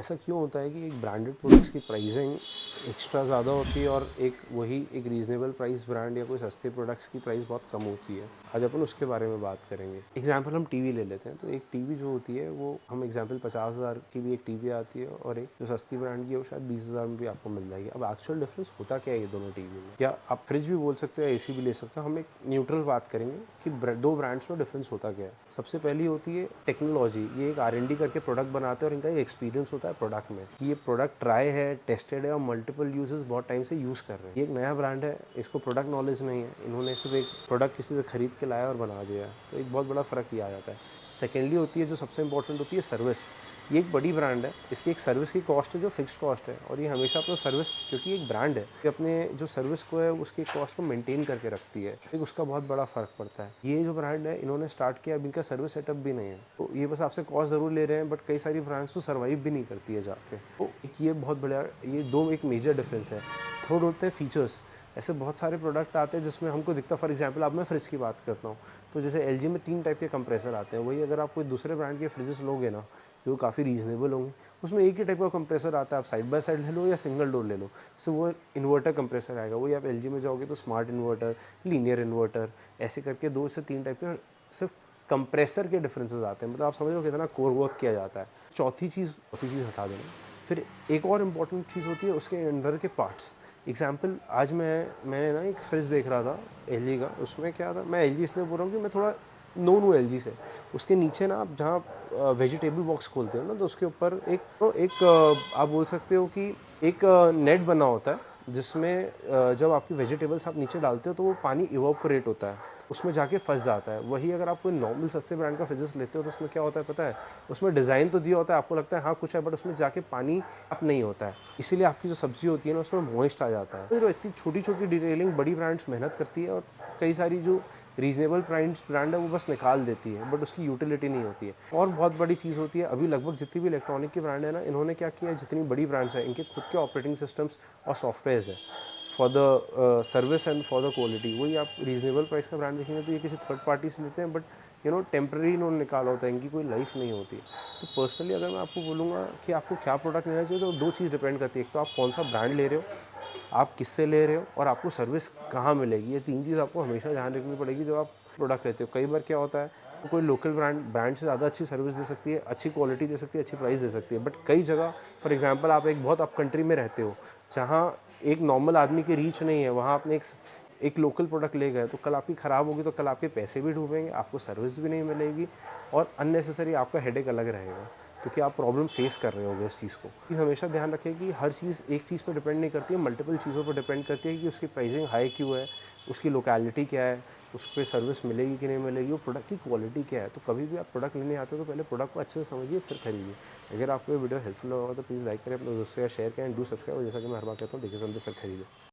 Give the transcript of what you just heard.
ऐसा क्यों होता है कि एक ब्रांडेड प्रोडक्ट्स की प्राइसिंग एक्स्ट्रा ज़्यादा होती है और वही एक रीज़नेबल प्राइस ब्रांड या कोई सस्ते प्रोडक्ट्स की प्राइस बहुत कम होती है। आज अपन उसके बारे में बात करेंगे। एग्जांपल हम टीवी ले लेते हैं, तो एक टीवी जो होती है वो हम एग्जांपल 50,000 की भी एक टीवी आती है और एक जो सस्ती ब्रांड की है वो शायद 20,000 में भी आपको मिल जाएगी। अब एक्चुअल डिफरेंस होता क्या है ये दोनों टीवी में? या आप फ्रिज भी बोल सकते हो, एसी भी ले सकते हो। हम एक न्यूट्रल बात करेंगे कि दो ब्रांड्स में डिफरेंस होता क्या है। सबसे पहली होती है टेक्नोलॉजी। ये एक R&D करके प्रोडक्ट बनाते हैं और इनका एक एक्सपीरियंस होता है प्रोडक्ट में कि ये प्रोडक्ट ट्राई है, टेस्टेड है और मल्टीपल यूजर्स बहुत टाइम से यूज़ कर रहे हैं। ये एक नया ब्रांड है, इसको प्रोडक्ट नॉलेज नहीं है, इन्होंने सिर्फ एक प्रोडक्ट किसी से खरीद के लाया और बना दिया, तो एक बहुत बड़ा फ़र्क ये आ जाता है। सेकेंडली होती है जो सबसे इंपॉर्टेंट होती है सर्विस। ये एक बड़ी ब्रांड है, इसकी एक सर्विस की कॉस्ट है जो फिक्स्ड कॉस्ट है और ये हमेशा अपना सर्विस, क्योंकि एक ब्रांड है, ये अपने जो सर्विस को है उसकी कॉस्ट को मेंटेन करके रखती है, एक उसका बहुत बड़ा फ़र्क पड़ता है। ये जो ब्रांड है इन्होंने स्टार्ट किया, अब इनका सर्विस सेटअप भी नहीं है, तो ये बस आपसे कॉस्ट ज़रूर ले रहे हैं, बट कई सारी ब्रांड्स तो सर्वाइव भी नहीं करती है जाके। तो एक ये बहुत बड़ा, ये दो एक मेजर डिफरेंस है। थर्ड होते हैं फीचर्स। ऐसे बहुत सारे प्रोडक्ट आते हैं जिसमें हमको दिखता, फॉर एग्जांपल अब मैं फ्रिज की बात करता हूँ, तो जैसे LG में 3 टाइप के कंप्रेसर आते हैं। वही अगर आप कोई दूसरे ब्रांड के फ्रिजेस लोगे ना, जो काफ़ी रीजनेबल होंगे, उसमें एक ही टाइप का कंप्रेसर आता है। आप साइड बाय साइड ले लो या सिंगल डोर ले लो, सो वो इन्वर्टर कंप्रेसर आएगा। वही आप LG में जाओगे तो स्मार्ट इन्वर्टर, लीनियर इन्वर्टर, ऐसे करके 2 से 3 टाइप के सिर्फ कंप्रेसर के डिफरेंसेस आते हैं। मतलब आप समझो कितना कोर वर्क किया जाता है। चौथी चीज़ हटा देना। फिर एक और इम्पॉर्टेंट चीज़ होती है उसके अंदर के पार्ट्स। एग्जाम्पल, आज मैंने ना एक फ्रिज देख रहा था LG का। उसमें क्या था, मैं LG इसलिए बोल रहा हूँ कि मैं थोड़ा नोन हूँ LG से। उसके नीचे ना आप जहाँ वेजिटेबल बॉक्स खोलते हो ना, तो उसके ऊपर आप बोल सकते हो कि एक नेट बना होता है, जिसमें जब आपकी वेजिटेबल्स आप नीचे डालते हो तो वो पानी इवोपोरेट होता है, उसमें जाके फंस जाता है। वही अगर आप कोई नॉर्मल सस्ते ब्रांड का फ्रिजेस लेते हो तो उसमें क्या होता है पता है, उसमें डिज़ाइन तो दिया होता है, आपको लगता है हाँ कुछ है, बट उसमें जाके पानी अप नहीं होता है, इसीलिए आपकी जो सब्जी होती है ना उसमें मॉइस्ट आ जाता है। तो इतनी छोटी छोटी डिटेलिंग बड़ी ब्रांड्स मेहनत करती है और कई सारी जो रीजनेबल प्राइस ब्रांड है वो बस निकाल देती है, बट उसकी यूटिलिटी नहीं होती है। और बहुत बड़ी चीज़ होती है, अभी लगभग जितनी भी इलेक्ट्रॉनिक की ब्रांड है ना, इन्होंने क्या किया है, जितनी बड़ी ब्रांड्स हैं इनके खुद के ऑपरेटिंग सिस्टम्स और सॉफ्टवेयर्स है for the service and for the quality. वही आप रीजनेबल प्राइस का ब्रांड देखेंगे तो ये किसी थर्ड पार्टी से लेते हैं, बट टेम्प्रेरी इन्होंने निकाला होता है, इनकी कोई लाइफ नहीं होती। तो पर्सनली अगर मैं आपको बोलूँगा कि आपको क्या प्रोडक्ट लेना चाहिए, तो दो चीज़ डिपेंड करती है। एक तो आप कौन सा ब्रांड ले रहे हो, आप किससे ले रहे हो, और आपको सर्विस कहाँ मिलेगी। ये 3 चीज़ आपको हमेशा ध्यान रखनी पड़ेगी जब आप प्रोडक्ट लेते हो। कई बार क्या होता है, तो कोई लोकल ब्रांड से ज़्यादा अच्छी सर्विस दे सकती है, अच्छी क्वालिटी दे सकती है, अच्छी प्राइस दे सकती है, बट कई जगह, फॉर एग्जांपल आप एक बहुत अप कंट्री में रहते हो जहाँ एक नॉर्मल आदमी की रीच नहीं है, वहाँ आपने एक लोकल प्रोडक्ट ले गए तो कल आपकी ख़राब होगी, तो कल आपके पैसे भी डूबेंगे, आपको सर्विस भी नहीं मिलेगी और अननेसेसरी आपका हेडेक अलग रहेगा, क्योंकि आप प्रॉब्लम फेस कर रहे होगे इस चीज़ को। चीज़ हमेशा ध्यान रखें कि हर चीज़ एक चीज़ पर डिपेंड नहीं करती है, मल्टीपल चीज़ों पर डिपेंड करती है कि उसकी प्राइसिंग हाई क्यों है, उसकी लोकेलिटी क्या है, उस पर सर्विस मिलेगी कि नहीं मिलेगी, वो प्रोडक्ट की क्वालिटी क्या है। तो कभी भी आप प्रोडक्ट लेने आते हो तो पहले प्रोडक्ट को अच्छे से समझिए फिर खरीदिए। अगर आपको ये वीडियो हेल्पफुल होगा तो प्लीज़ लाइक करें, अपने दोस्तों या शेयर करें, एंड डू सब्सक्राइब। जैसा कि मैं हर बार कहता हूँ, देखिए समझे फिर खरीदें।